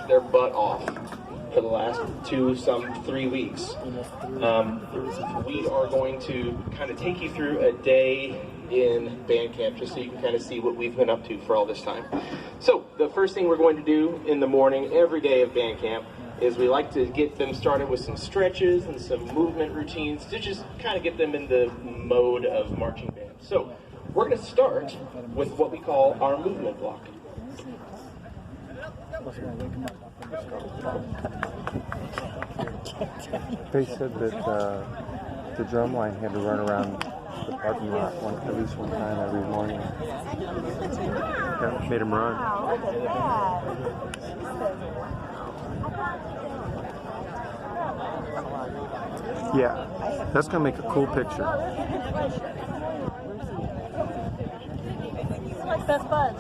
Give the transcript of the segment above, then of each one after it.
worked their butt off for the last 3 weeks. We are going to kind of take you through a day in band camp just so you can kind of see what we've been up to for all this time. So the first thing we're going to do in the morning every day of band camp is we like to get them started with some stretches and some movement routines to just kind of get them in the mode of marching band. So we're going to start with what we call our movement block. They said that the drum line had to run around the parking lot at least one time every morning. Yeah, made him run. Wow, look at that. Yeah, that's going to make a cool picture. Like Best Buds.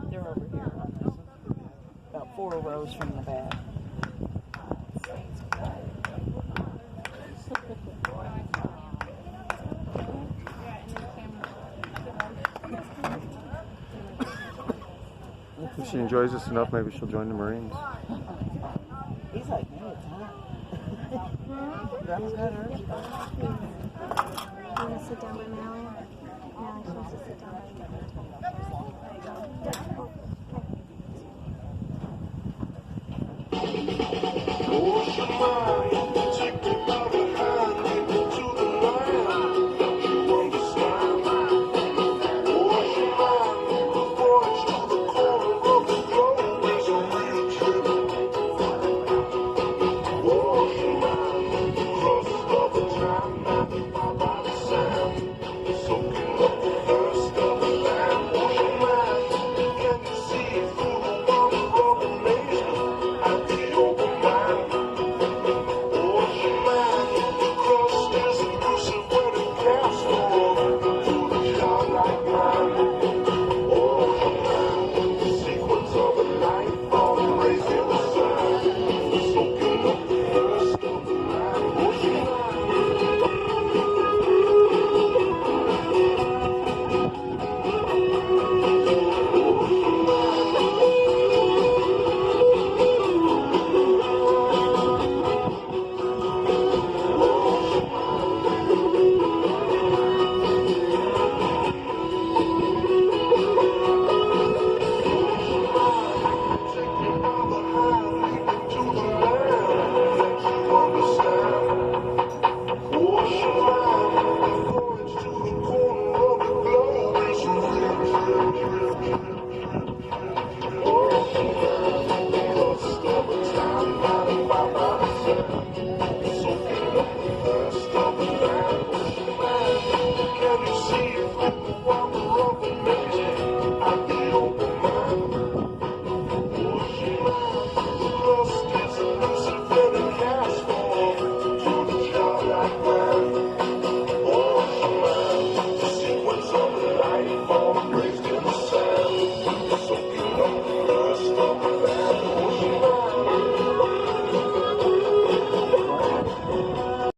They're over here on this one. About 4 rows from the back. If she enjoys this enough, maybe she'll join the Marines. He's like, hey, it's hot. Drum's got her. You want to sit down by Mallie? Mallie wants to sit down by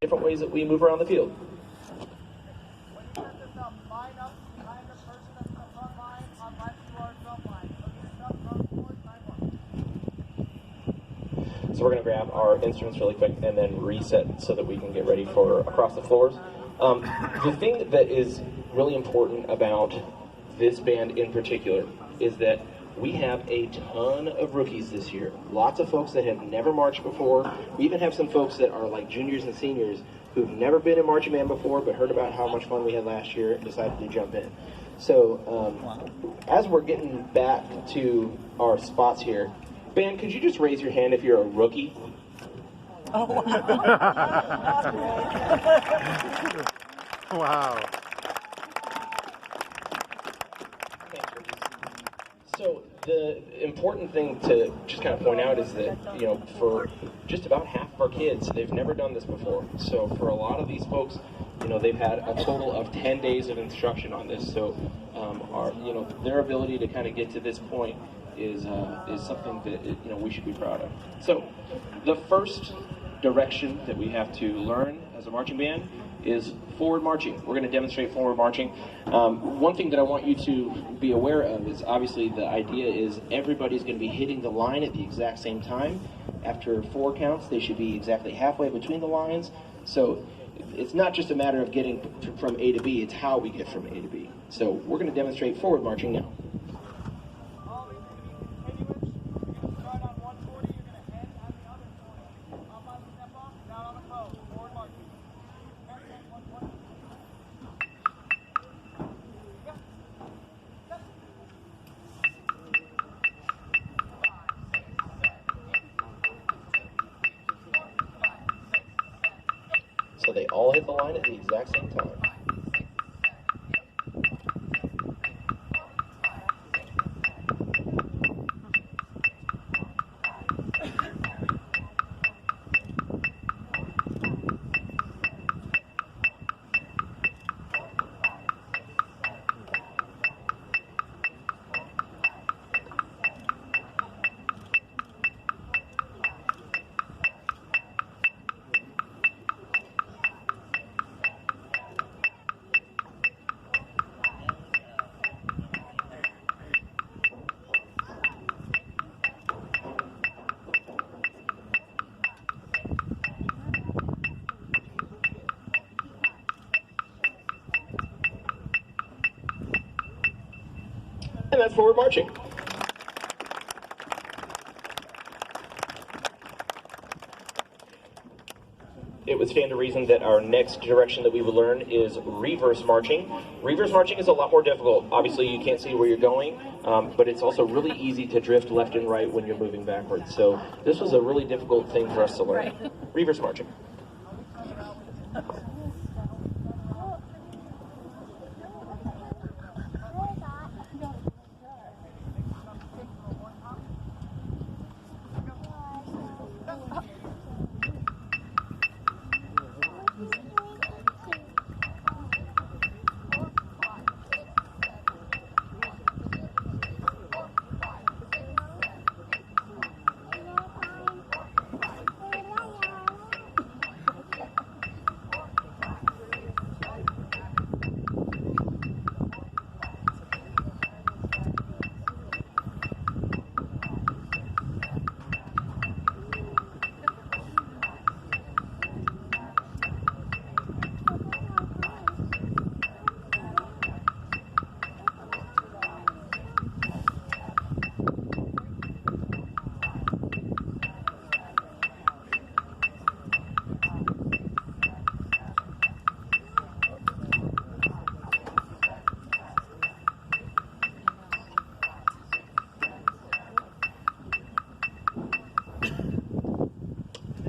different ways that we move around the field. So we're going to grab our instruments really quick and then reset so that we can get ready for across the floors. The thing that is really important about this band in particular is that we have a ton of rookies this year. Lots of folks that have never marched before. We even have some folks that are like juniors and seniors who've never been in marching band before but heard about how much fun we had last year and decided to jump in. So as we're getting back to our spots here, band, could you just raise your hand if you're a rookie? Oh, wow. Wow. So the important thing to just kind of point out is that, you know, for just about half of our kids, they've never done this before. So for a lot of these folks, you know, they've had a total of 10 days of instruction on this. So their ability to kind of get to this point is something that, you know, we should be proud of. So the first direction that we have to learn as a marching band is forward marching. We're going to demonstrate forward marching. One thing that I want you to be aware of is obviously the idea is everybody's going to be hitting the line at the exact same time. After 4 counts, they should be exactly halfway between the lines. So it's not just a matter of getting from A to B, it's how we get from A to B. So we're going to demonstrate forward marching now. So they all hit the line at the exact same time. And that's forward marching. It would stand to reason that our next direction that we would learn is reverse marching. Reverse marching is a lot more difficult. Obviously, you can't see where you're going, but it's also really easy to drift left and right when you're moving backwards. So this was a really difficult thing for us to learn. Right. Reverse marching.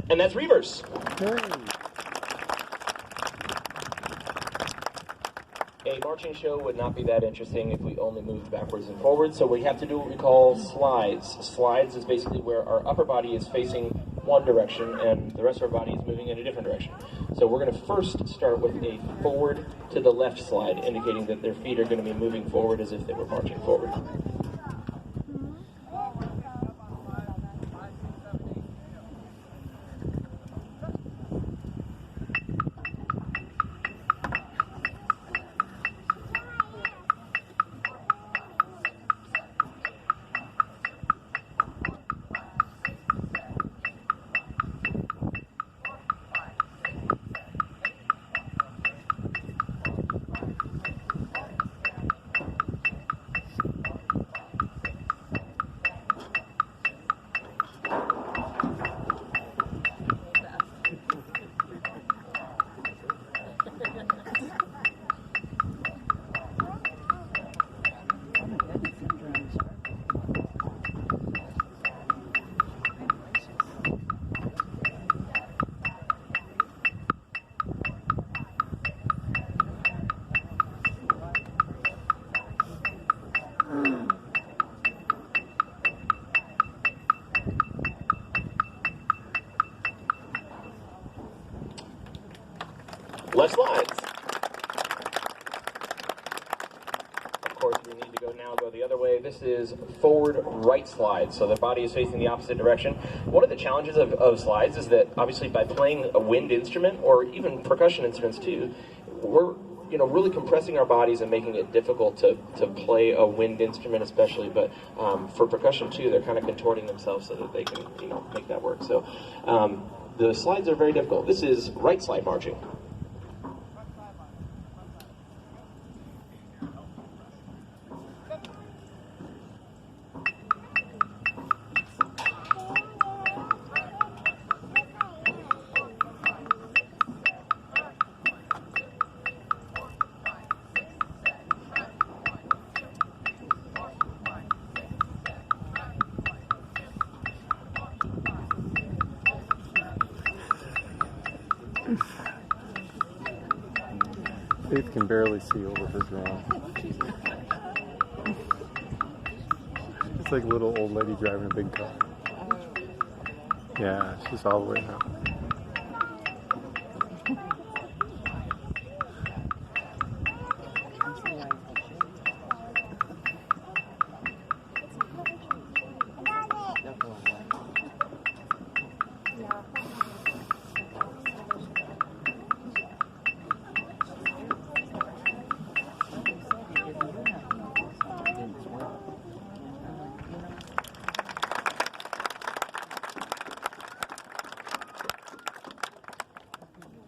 And that's reverse. A marching show would not be that interesting if we only moved backwards and forwards, so we have to do what we call slides. Slides is basically where our upper body is facing one direction and the rest of our body is moving in a different direction. So we're going to first start with a forward to the left slide, indicating that their feet are going to be moving forward as if they were marching forward. Left slides. Of course, we need to go now I'll go the other way. This is forward right slide, so the body is facing the opposite direction. One of the challenges of slides is that obviously by playing a wind instrument, or even percussion instruments too, we're really compressing our bodies and making it difficult to play a wind instrument especially, but for percussion too, they're kind of contorting themselves so that they can make that work. So the slides are very difficult. This is right slide marching. Faith can barely see over her drone. It's like a little old lady driving a big car. Yeah, she's all the way now.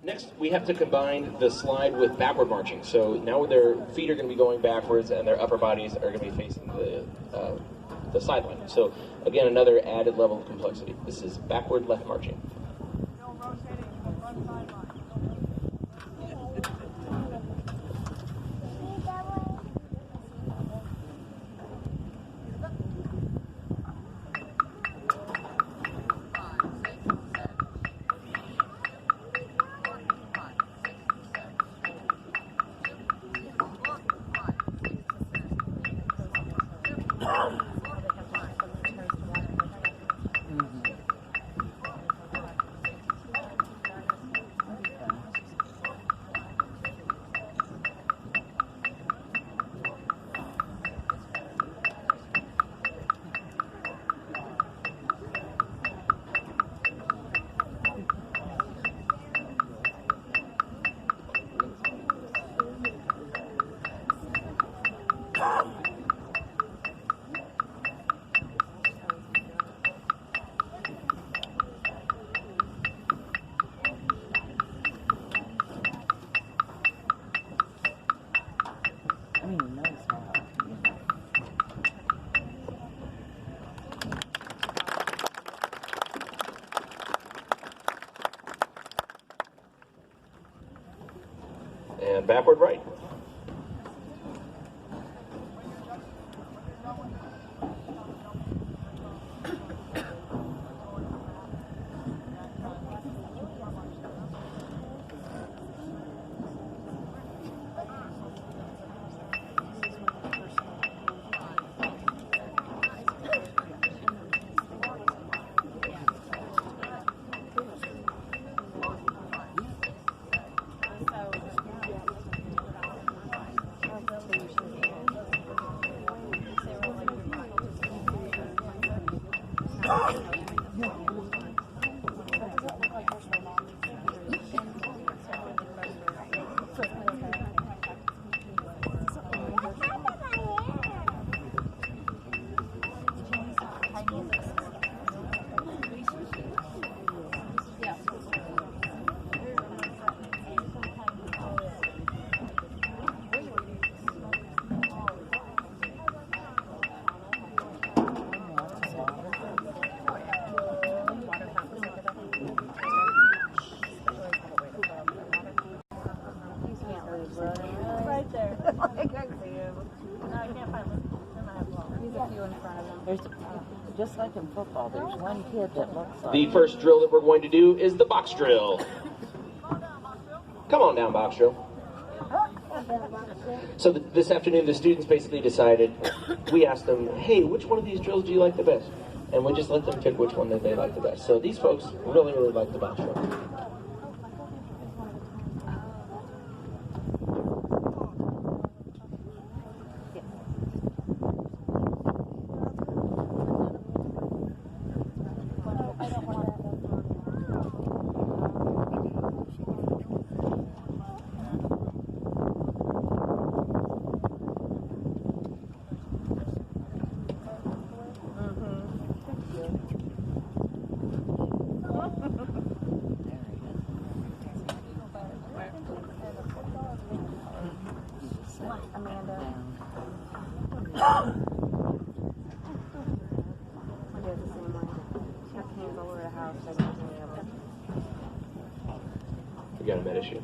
Next, we have to combine the slide with backward marching. So now their feet are going to be going backwards and their upper bodies are going to be facing the sideline. So again, another added level of complexity. This is backward left marching. And backward right. Right there. I can't see him. No, I can't find him. He's a few in front of him. There's, just like in football, there's one kid that looks like... The first drill that we're going to do is the box drill. Come on down, box drill. So this afternoon, the students basically decided, we asked them, hey, which one of these drills do you like the best? And we just let them pick which one that they like the best. So these folks really, really like the box drill. Amanda. My dad's the same way. She has hands all over the house. I don't really have it. We got a med issue.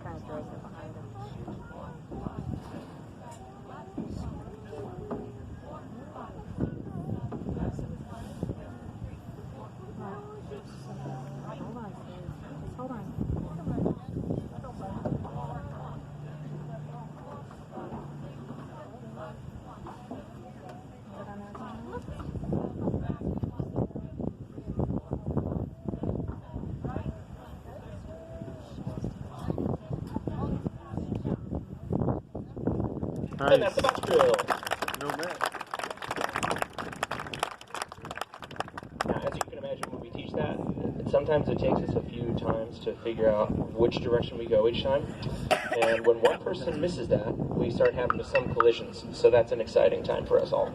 Kind of throws it behind him. Hold on, just hold on. And that's the box drill. No met. Now, as you can imagine, when we teach that, sometimes it takes us a few times to figure out which direction we go each time. And when one person misses that, we start having some collisions. So that's an exciting time for us all.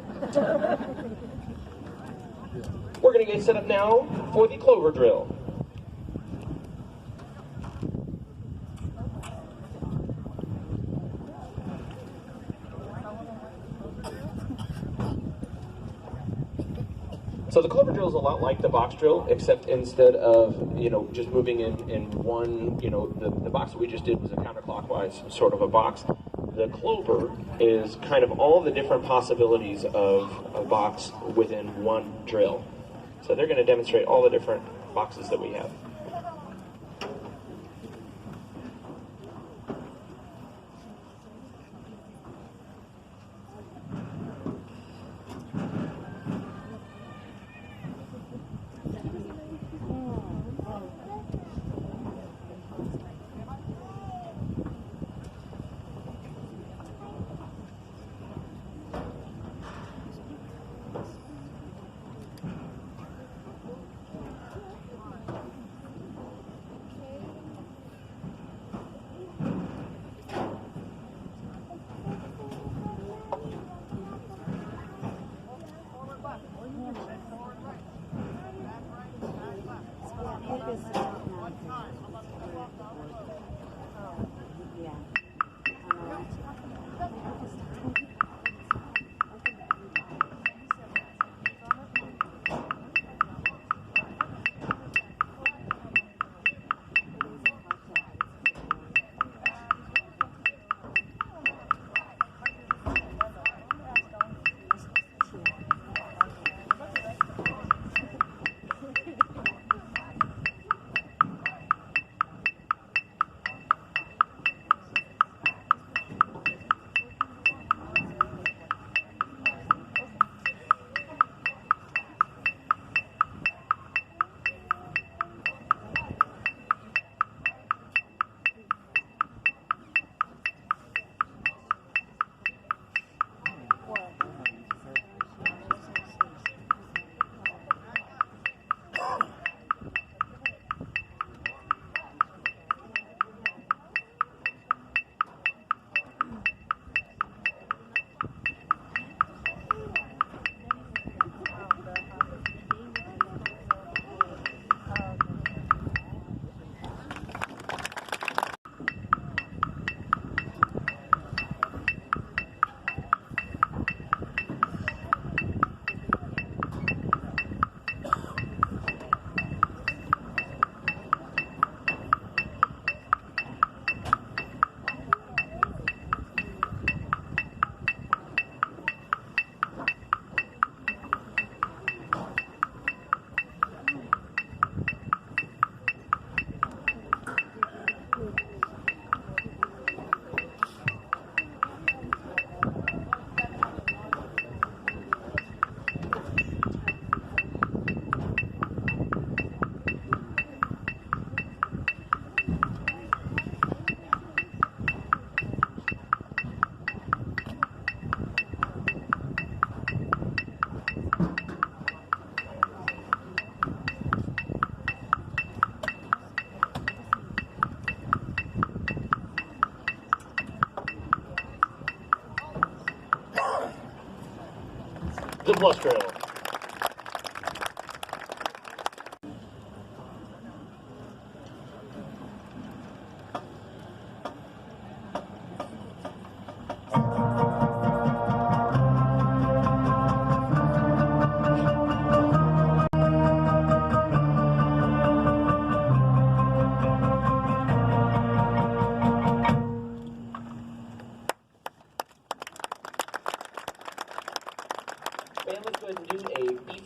We're going to get set up now for the clover drill. So the clover drill is a lot like the box drill, except instead of, just moving in one, the box that we just did was a counterclockwise sort of a box. The clover is kind of all the different possibilities of a box within one drill. So they're going to demonstrate all the different boxes that we have. The plus drill.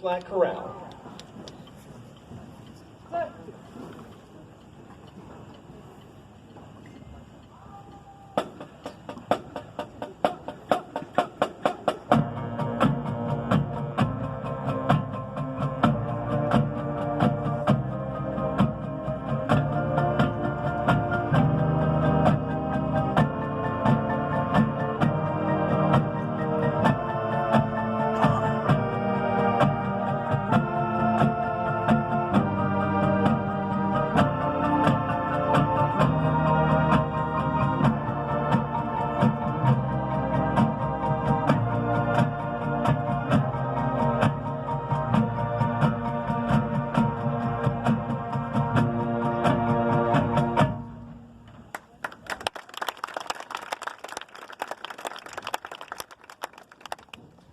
flat corral.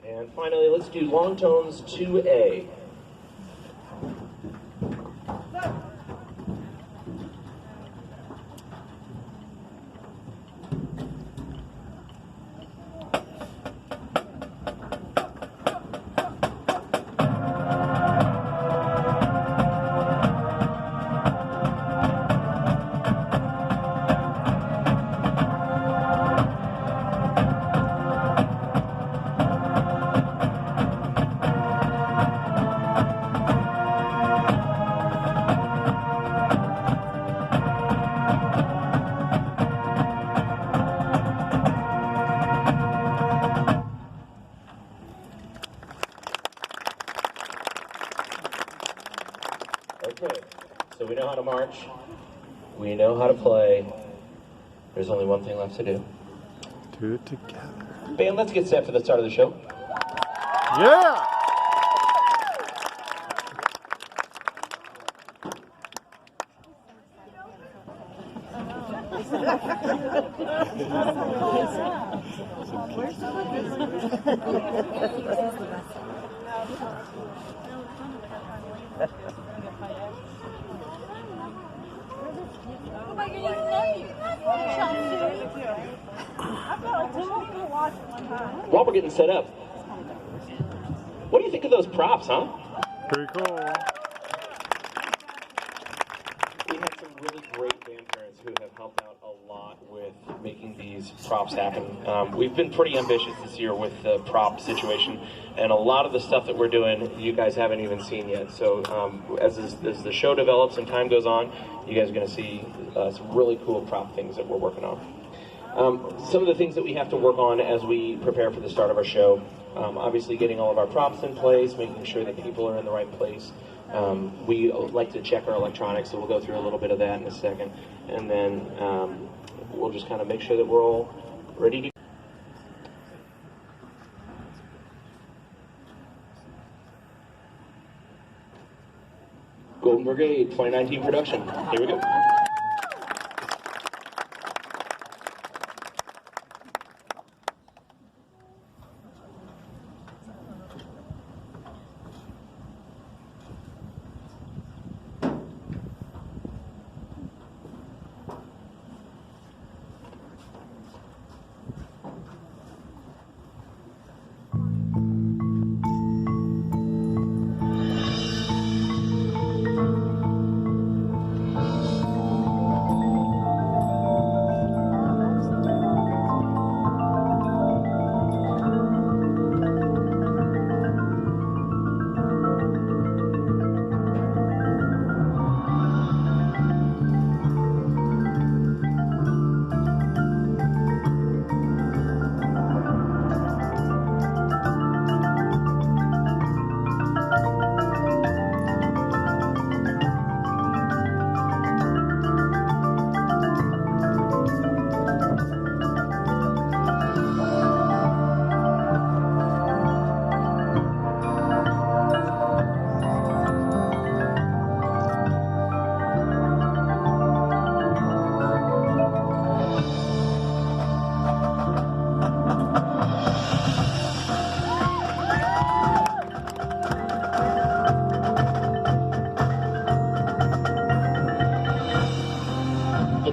And finally, let's do long tones 2A. Okay, so we know how to march, we know how to play, there's only one thing left to do. Do it together. Band, let's get set for the start of the show. Yeah! While we're getting set up, what do you think of those props, huh? Pretty cool. We had some really great band parents who have helped out a lot with making these props happen. We've been pretty ambitious this year with the prop situation, and a lot of the stuff that we're doing, you guys haven't even seen yet. So as the show develops and time goes on, you guys are going to see some really cool prop things that we're working on. Some of the things that we have to work on as we prepare for the start of our show, obviously getting all of our props in place, making sure that people are in the right place. We like to check our electronics, so we'll go through a little bit of that in a second. And then we'll just kind of make sure that we're all ready to go. Golden Brigade 2019 production. Here we go.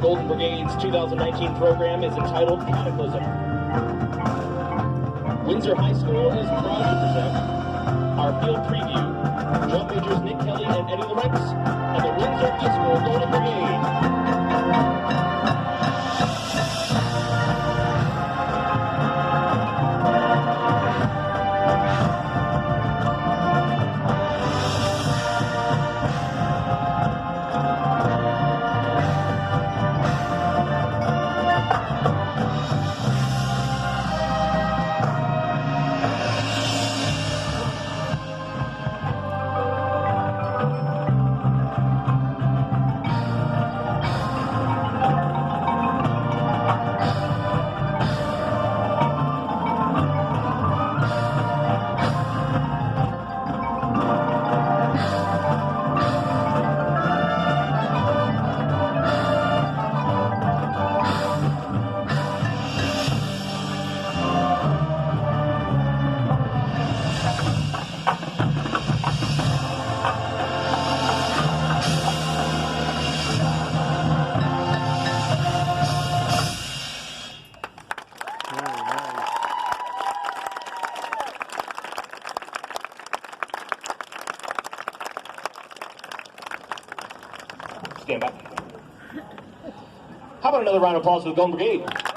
Golden Brigade's 2019 program is entitled Cataclysm. Windsor High School is proud to present our field preview. Drum majors Nick Kelly and Eddie Lawrence, and the Windsor High School Golden Brigade. Stand back. How about another round of applause for the Golden Brigade?